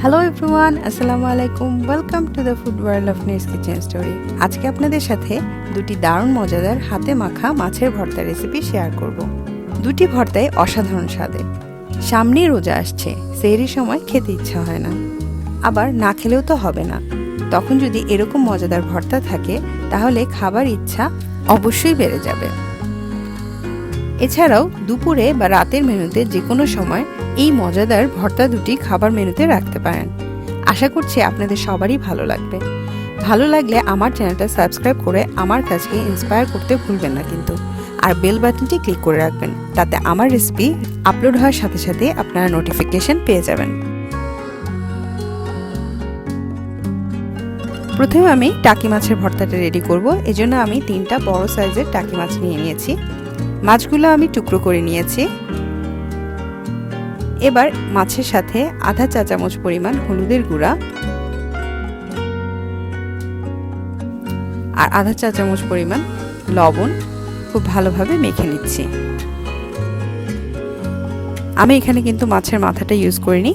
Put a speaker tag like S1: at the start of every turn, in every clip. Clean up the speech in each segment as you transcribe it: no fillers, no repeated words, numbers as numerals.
S1: Hello everyone, আসসালামু আলাইকুম। Welcome to the food world of নিস কিচেন স্টোরি। আজকে আপনাদের সাথে দুটি দারুণ মজাদার হাতে মাখা মাছের ভর্তা রেসিপি শেয়ার করব। দুটি ভর্তাই অসাধারণ স্বাদের। সামনেই রোজা আসছে, সেহরির সময় খেতে ইচ্ছা হয় না, আবার না খেলেও তো হবে না। তখন যদি এরকম মজাদার ভর্তা থাকে তাহলে খাবার ইচ্ছা অবশ্যই বেড়ে যাবে। এছাড়াও দুপুরে বা রাতের মেনুতে যে কোনো সময় এই মজাদার ভর্তা দুটি খাবার মেনুতে রাখতে পারেন। আশা করছি আপনাদের সবারই ভালো লাগবে। ভালো লাগলে আমার চ্যানেলটা সাবস্ক্রাইব করে আমার কাছে ইন্সপায়ার করতে ভুলবেন না কিন্তু। আর বেল বাটনটি ক্লিক করে রাখবেন, তাতে আমার রেসিপি আপলোড হওয়ার সাথে সাথে আপনারা নোটিফিকেশন পেয়ে যাবেন। প্রথমে আমি টাকি মাছের ভর্তাটা রেডি করব। এজন্য আমি 3টা বড় সাইজের টাকি মাছ নিয়ে নিয়েছি। মাছগুলো আমি টুকরো করে নিয়েছি। এবার মাছের সাথে আধা চা চামচ পরিমাণ হলুদের গুঁড়া আর আধা চা চামচ পরিমাণ লবণ খুব ভালোভাবে মেখে নিচ্ছি। আমি এখানে কিন্তু মাছের মাথাটা ইউজ করিনি।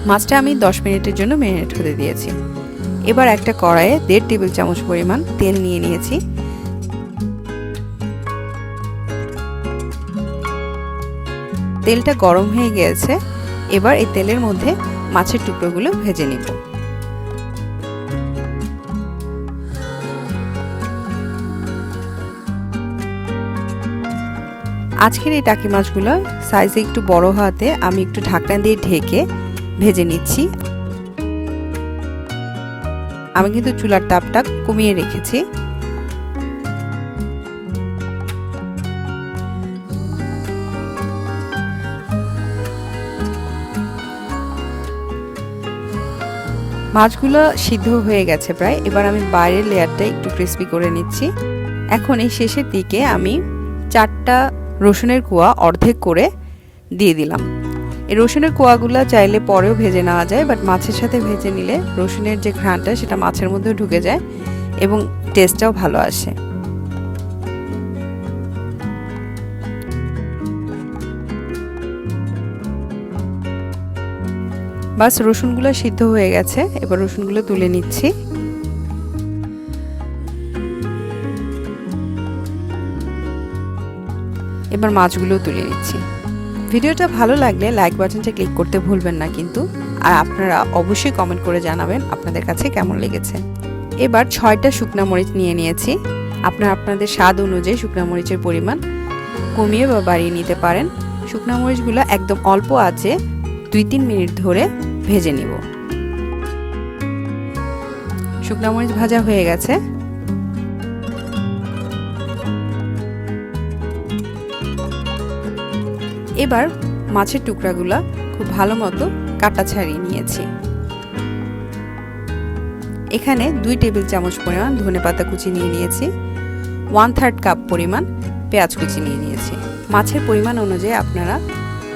S1: মাছটা আমি 10 মিনিটের জন্য ম্যারিনেট হতে দিয়েছি। এবার একটা কড়াইয়ে 1.5 টেবিল চামচ পরিমাণ তেল নিয়ে নিয়েছি। তেলটা গরম হয়ে গিয়েছে। এবার এই তেলের মধ্যে মাছের টুকরোগুলো ভেজে নিব। আজকের এই টাকি মাছগুলো সাইজে একটু বড় হওয়াতে আমি একটু ঢাকনা দিয়ে ঢেকে ভেজে নিচ্ছি। আমি কিন্তু চুলার তাপটা কমিয়ে রেখেছি। মাছগুলো সিদ্ধ হয়ে গেছে প্রায়। এবার আমি বাইরের লেয়ারটা একটু ক্রিস্পি করে নিচ্ছি। এখন এই শেষের দিকে আমি 4টা রসুনের কোয়া অর্ধেক করে দিয়ে দিলাম। এই রসুনের কোয়াগুলো চাইলে পরেও ভেজে নেওয়া যায়, বাট মাছের সাথে ভেজে নিলে রসুনের যে ঘ্রাণটা সেটা মাছের মধ্যে ঢুকে যায় এবং টেস্টটাও ভালো আসে। বাস রসুনগুলো সিদ্ধ হয়ে গেছে। এবার রসুনগুলো তুলে নিচ্ছি। এবার মাছগুলো তুলে নিচ্ছি। ভিডিওটা ভালো লাগলে লাইক বাটনটা ক্লিক করতে ভুলবেন না কিন্তু। আর আপনারা অবশ্যই কমেন্ট করে জানাবেন আপনাদের কাছে কেমন লেগেছে। এবার 6টা শুকনা মরিচ নিয়ে নিয়েছি। আপনারা আপনাদের স্বাদ অনুযায়ী শুকনা মরিচের পরিমাণ কমিয়ে বা বাড়িয়ে নিতে পারেন। শুকনা মরিচগুলো একদম অল্প আঁচে 2-3 মিনিট ধরে ভেজে নিব। শুকনা মরিচ ভাজা হয়ে গেছে। এবার মাছের টুকরাগুলো খুব ভালো মতো কাটা ছাড়িয়ে নিয়েছি। এখানে 2 টেবিল চামচ পরিমাণ ধনেপাতা কুচি নিয়ে নিয়েছি। 1/3 কাপ পরিমাণ পেঁয়াজ কুচি নিয়ে নিয়েছি। মাছের পরিমাণ অনুযায়ী আপনারা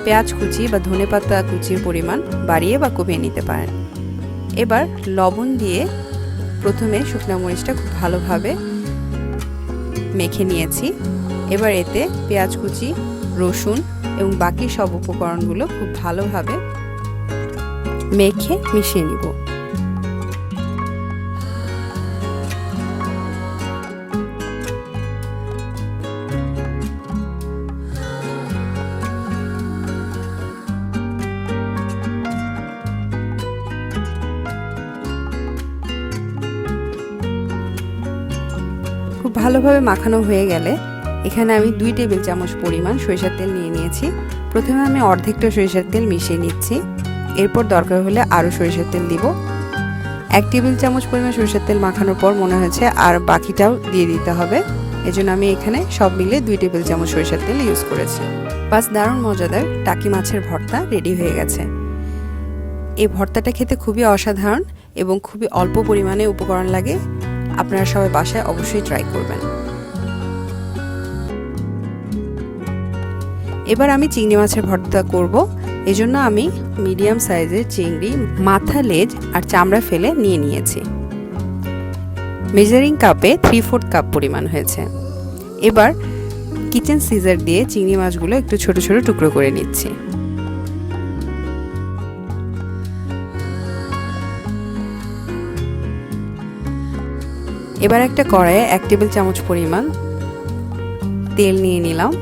S1: পেঁয়াজ কুচি বা ধনেপাতা কুচির পরিমাণ বাড়িয়ে বা কমিয়ে নিতে পারেন। এবার লবণ দিয়ে প্রথমে শুকনা মরিচটা খুব ভালোভাবে মেখে নিয়েছি। এবার এতে পেঁয়াজ কুচি, রসুন এবং বাকি সব উপকরণগুলো খুব ভালোভাবে মেখে মিশিয়ে নিব। খুব ভালোভাবে মাখানো হয়ে গেলে এখানে আমি 2 টেবিল চামচ পরিমাণ সরিষার তেল নিয়ে নিয়েছি। প্রথমে আমি অর্ধেকটা সরিষার তেল মিশিয়ে নিচ্ছি। এরপর দরকার হলে আরও সরিষার তেল দিব। 1 টেবিল চামচ পরিমাণ সরিষার তেল মাখানোর পর মনে হয়েছে আর বাকিটাও দিয়ে দিতে হবে। এজন্য আমি এখানে সব মিলে 2 টেবিল চামচ সরিষার তেল ইউজ করেছি। বাস দারুণ মজাদার টাকি মাছের ভর্তা রেডি হয়ে গেছে। এই ভর্তাটা খেতে খুবই অসাধারণ এবং খুবই অল্প পরিমাণে উপকরণ লাগে। আপনারা সবাই বাসায় অবশ্যই ট্রাই করবেন। এবার আমি চিংড়ি মাছের ভর্তা করব। এজন্য আমি মিডিয়াম সাইজের চিংড়ি মাথা, লেজ আর চামড়া ফেলে নিয়ে নিয়েছি। মেজারিং কাপে 3/4 কাপ পরিমাণ হয়েছে। এবার কিচেন সিজার দিয়ে চিংড়ি মাছগুলো একটু ছোট ছোট টুকরো করে নিচ্ছি। এবার একটা কড়াইয়ে 1 টেবিল চামচ পরিমাণ তেল নিয়ে নিলাম।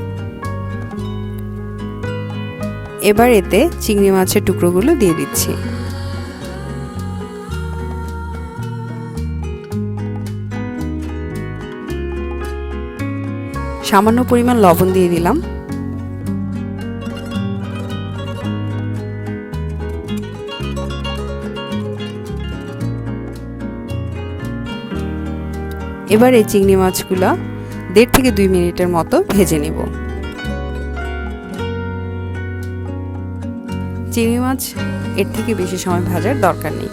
S1: এবার এতে চিংড়ি মাছের টুকরোগুলো দিয়ে দিচ্ছি। সামান্য পরিমাণ লবণ দিয়ে দিলাম। এবার এই চিংড়ি মাছগুলো 1.5 থেকে 2 মিনিটের মতো ভেজে নেব। চিংড়ি মাছ এর থেকে বেশি সময় ভাজার দরকার নেই।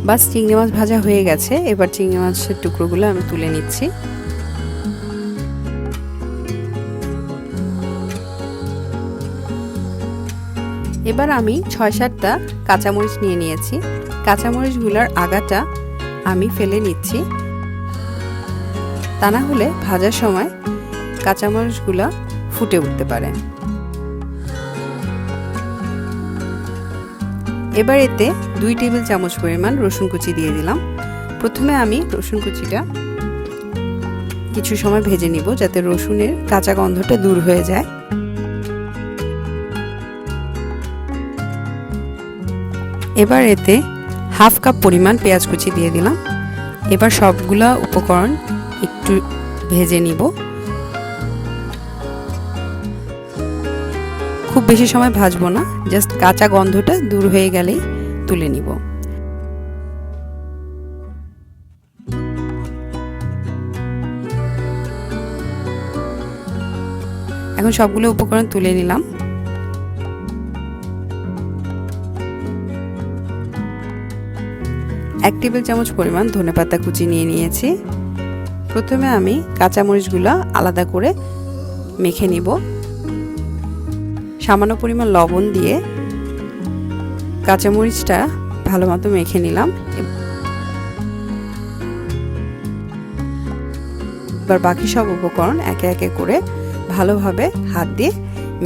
S1: বাস চিংড়ি মাছ ভাজা হয়ে গেছে। এবার চিংড়ি মাছের টুকরোগুলো আমি তুলে নিচ্ছি। এবার আমি 6-7টা কাঁচামরিচ নিয়ে নিয়েছি। কাঁচামরিচগুলোর আগাটা আমি ফেলে নিচ্ছি, তা না হলে ভাজার সময় কাঁচামরিচগুলো ফুটে উঠতে পারে। এবার এতে 2 টেবিল চামচ পরিমাণ রসুন কুচি দিয়ে দিলাম। প্রথমে আমি রসুন কুচিটা কিছু সময় ভেজে নিব, যাতে রসুনের কাঁচা গন্ধটা দূর হয়ে যায়। এবার এতে 1/2 কাপ পরিমাণ পেঁয়াজ কুচি দিয়ে দিলাম। এবার সবগুলা উপকরণ একটু ভেজে নিব। খুব বেশি সময় ভাজবো না, জাস্ট কাঁচা গন্ধটা দূর হয়ে গেলেই তুলে নিব। এখন সবগুলো উপকরণ তুলে নিলাম। এক টেবিল চামচ পরিমাণ ধনেপাতা কুচি নিয়ে নিয়েছি। প্রথমে আমি কাঁচামরিচগুলো আলাদা করে মেখে নিব। সামান্য পরিমাণ লবণ দিয়ে কাঁচামরিচটা ভালো মতো মেখে নিলাম। এবার বাকি সব উপকরণ একে একে করে ভালোভাবে হাত দিয়ে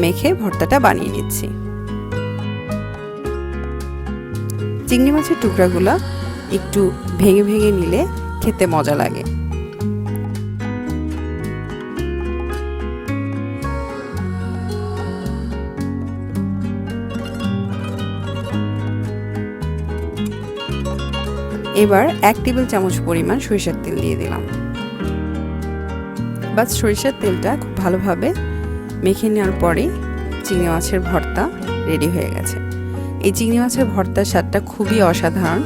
S1: মেখে ভর্তাটা বানিয়ে নিচ্ছি। চিংড়ি মাছের টুকরাগুলো একটু ভেঙে ভেঙে নিলে খেতে মজা লাগে। এবার 1 টেবিল চামচ পরিমাণ সরিষার তেল দিয়ে দিলাম। বাস সরিষার তেলটা খুব ভালোভাবে মেখে নেওয়ার পরে চিংড়ি মাছের ভর্তা রেডি হয়ে গেছে। এই চিংড়ি মাছের ভর্তার স্বাদটা খুবই অসাধারণ।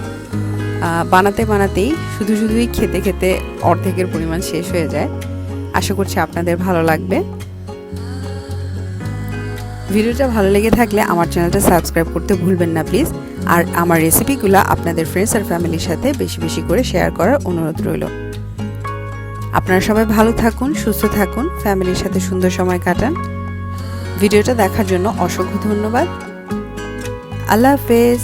S1: বানাতে বানাতেই শুধুই খেতে খেতে অর্ধেকের পরিমাণ শেষ হয়ে যায়। আশা করছি আপনাদের ভালো লাগবে। ভিডিওটা ভালো লেগে থাকলে আমার চ্যানেলটা সাবস্ক্রাইব করতে ভুলবেন না প্লিজ। আর আমার রেসিপিগুলো আপনাদের ফ্রেন্ডস আর ফ্যামিলির সাথে বেশি বেশি করে শেয়ার করার অনুরোধ রইল। আপনারা সবাই ভালো থাকুন, সুস্থ থাকুন, ফ্যামিলির সাথে সুন্দর সময় কাটান। ভিডিওটা দেখার জন্য অসংখ্য ধন্যবাদ। আল্লাহ হাফেজ।